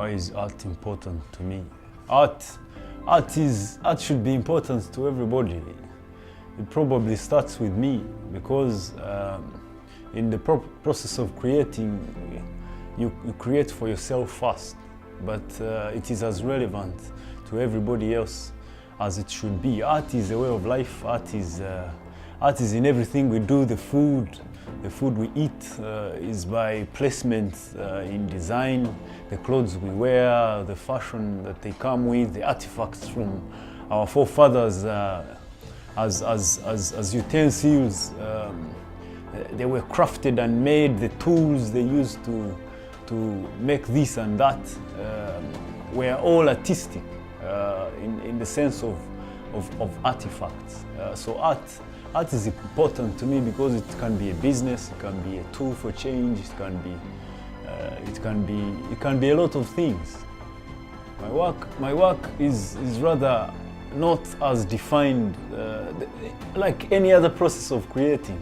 Why is art important to me? Art should be important to everybody. It probably starts with me because in the process of creating, you create for yourself first, but it is as relevant to everybody else as it should be. Art is a way of life. Art is in everything we do. The food we eat is by placement in design, the clothes we wear, the fashion that they come with, the artifacts from our forefathers as utensils. They were crafted and made. The tools they used to make this and that were all artistic in the sense of artifacts. So art is important to me because it can be a business, it can be a tool for change, it can be a lot of things. My work is rather not as defined like any other process of creating.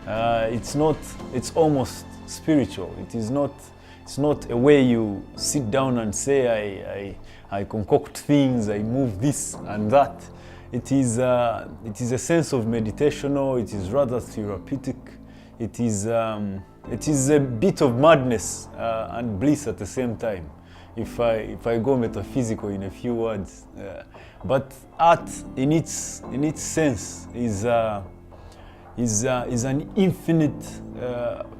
It's almost spiritual. It's not a way you sit down and say I concoct things, I move this and that. It is a sense of meditational. It is rather therapeutic. It is a bit of madness and bliss at the same time, if I go metaphysical in a few words. But art, in its sense, is an infinite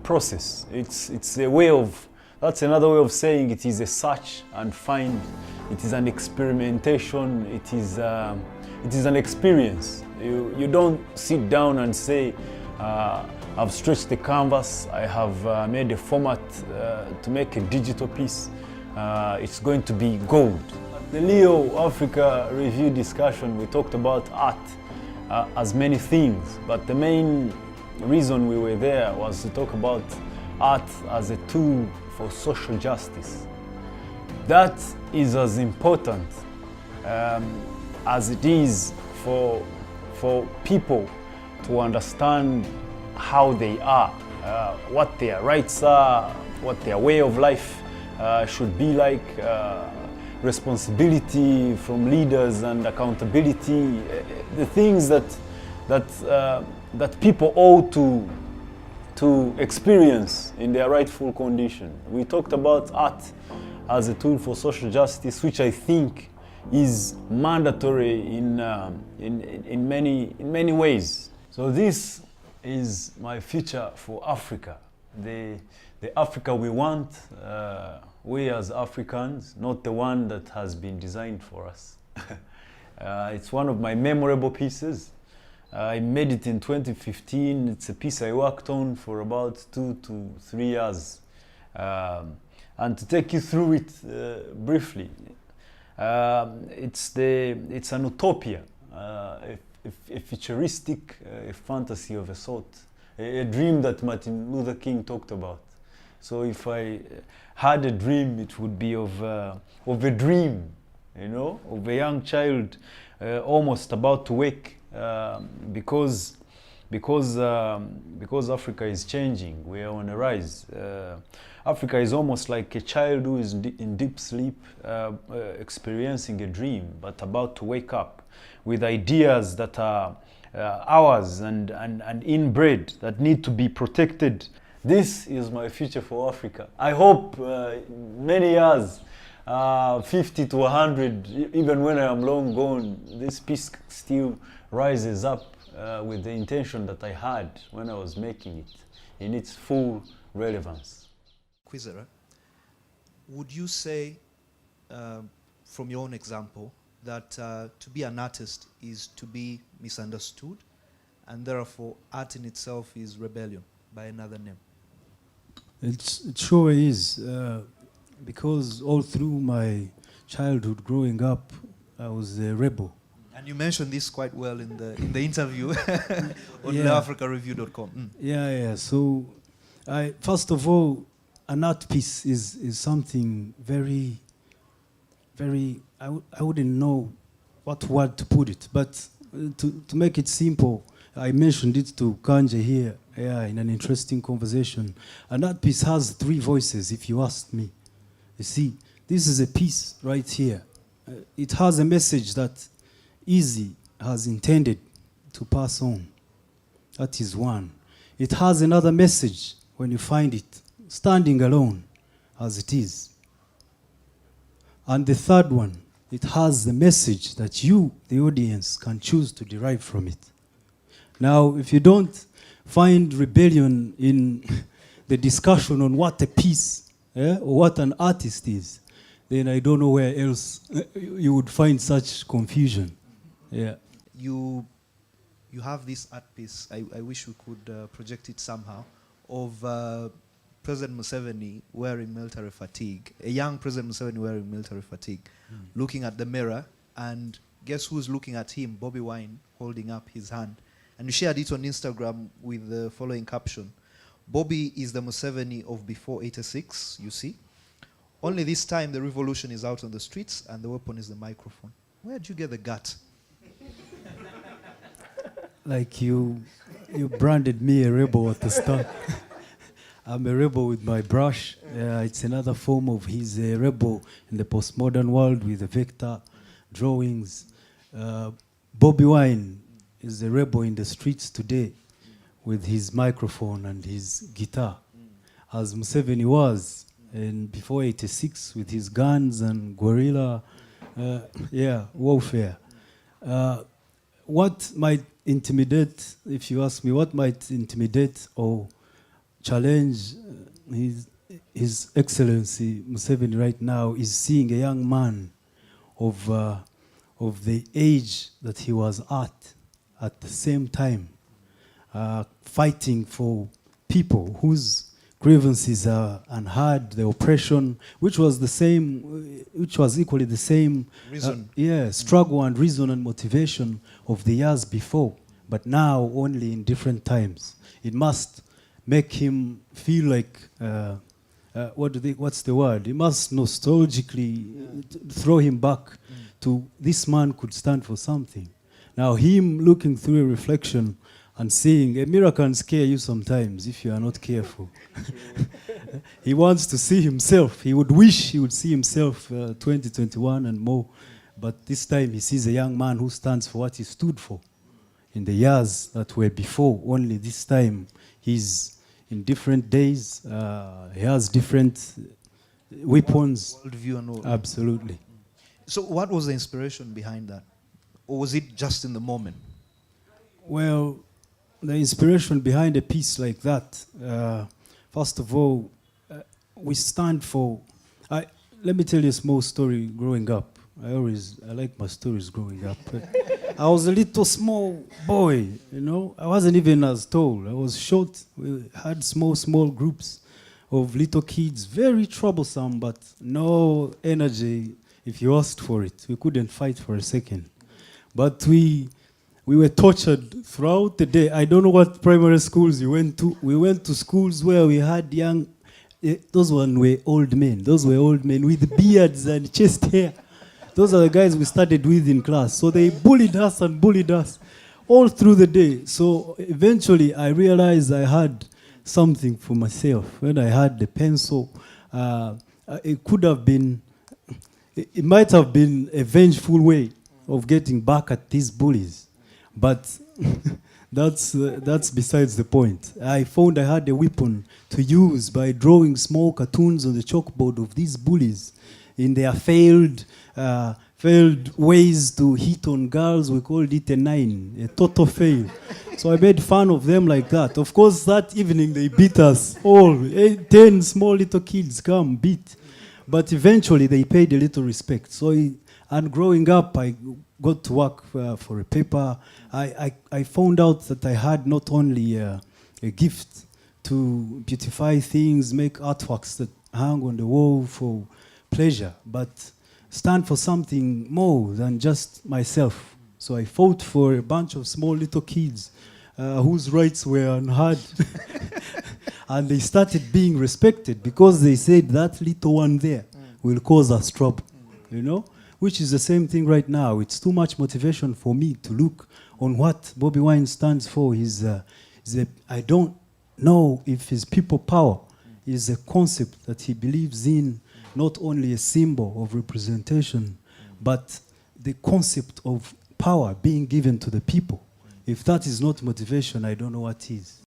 process. It's a way of. That's another way of saying it is a search and find. It is an experimentation. It is an experience. You don't sit down and say, I've stretched the canvas, I have made a format to make a digital piece. It's going to be gold. At the Leo Africa Review discussion, we talked about art as many things, but the main reason we were there was to talk about art as a tool for social justice. That is as important as it is for people to understand how they are, what their rights are, what their way of life should be like, responsibility from leaders and accountability, the things that people owe to experience in their rightful condition. We talked about art as a tool for social justice, which I think is mandatory in many ways. So this is my future for Africa, the Africa we want, we as Africans, not the one that has been designed for us. It's one of my memorable pieces. I made it in 2015. It's a piece I worked on for about 2 to 3 years. And to take you through it briefly, it's an utopia, a futuristic fantasy of a sort, a dream that Martin Luther King talked about. So if I had a dream, it would be of a dream, of a young child almost about to wake, because Africa is changing. We are on a rise. Africa is almost like a child who is in deep sleep, experiencing a dream, but about to wake up with ideas that are ours and inbred, that need to be protected. This is my future for Africa. I hope many years, 50 to 100, even when I am long gone, this piece still rises up with the intention that I had when I was making it, in its full relevance. Kwizera, would you say, from your own example, that to be an artist is to be misunderstood, and therefore art in itself is rebellion, by another name? It sure is, because all through my childhood growing up, I was a rebel. And you mentioned this quite well in the interview on leafricareview.com. Yeah. So, first of all, an art piece is something very, very, I wouldn't know what word to put it, but to make it simple, I mentioned it to Kanje here in an interesting conversation. An art piece has 3 voices, if you ask me. You see, This is a piece right here. It has a message that Easy has intended to pass on. That is one. It has another message when you find it, standing alone as it is. And the third one, it has the message that you, the audience, can choose to derive from it. Now, if you don't find rebellion in the discussion on what a piece or what an artist is, then I don't know where else you would find such confusion. Yeah. You have this art piece, I wish we could project it somehow, of President Museveni wearing military fatigue, a young President Museveni wearing military fatigue, looking at the mirror, and guess who's looking at him? Bobi Wine holding up his hand. And we shared it on Instagram with the following caption: Bobby is the Museveni of before 86, you see. Only this time the revolution is out on the streets and the weapon is the microphone. Where did you get the gut? Like you branded me a rebel at the start. I'm a rebel with my brush. It's another form of he's a rebel in the postmodern world with the vector drawings. Bobi Wine is a rebel in the streets today with his microphone and his guitar, as Museveni was in before 86 with his guns and guerrilla warfare. What might intimidate, if you ask me, what might intimidate or challenge His Excellency Museveni right now is seeing a young man of the age that he was at the same time, fighting for people whose grievances are unheard, the oppression, which was the same, which was equally the same Reason. struggle and reason and motivation of the years before, but now only in different times. It must make him feel like what's the word? It must nostalgically throw him back to this man could stand for something. Now him looking through a reflection and seeing a mirror can scare you sometimes if you are not careful. He wants to see himself. He would wish he would see himself 2021 and more. But this time he sees a young man who stands for what he stood for in the years that were before. Only this time he's in different days. He has different weapons. Worldview and all. Absolutely. So what was the inspiration behind that? Or was it just in the moment? Well, the inspiration behind a piece like that, first of all, we stand for... let me tell you a small story growing up. I like my stories growing up. I was a little small boy, you know. I wasn't even as tall. I was short. We had small groups of little kids, very troublesome, but no energy if you asked for it. We couldn't fight for a second. But we were tortured throughout the day. I don't know what primary schools you went to. We went to schools where we had young... those one were old men. Those were old men with beards and chest hair. Those are the guys we studied with in class. So they bullied us all through the day. So eventually I realized I had something for myself. When I had the pencil, it could have been... It might have been a vengeful way of getting back at these bullies. But that's besides the point. I found I had a weapon to use by drawing small cartoons on the chalkboard of these bullies in their failed ways to hit on girls. We called it a 9, a total fail. So I made fun of them like that. Of course, that evening they beat us all. 10 small little kids come beat. But eventually they paid a little respect. And growing up, I got to work for a paper. I found out that I had not only a gift to beautify things, make artworks that hang on the wall for pleasure, but stand for something more than just myself. So I fought for a bunch of small little kids whose rights were unheard. And they started being respected because they said that little one there will cause us trouble, you know? Which is the same thing right now. It's too much motivation for me to look on what Bobi Wine stands for. I don't know if his people power is a concept that he believes in not only a symbol of representation, but the concept of power being given to the people. If that is not motivation, I don't know what is.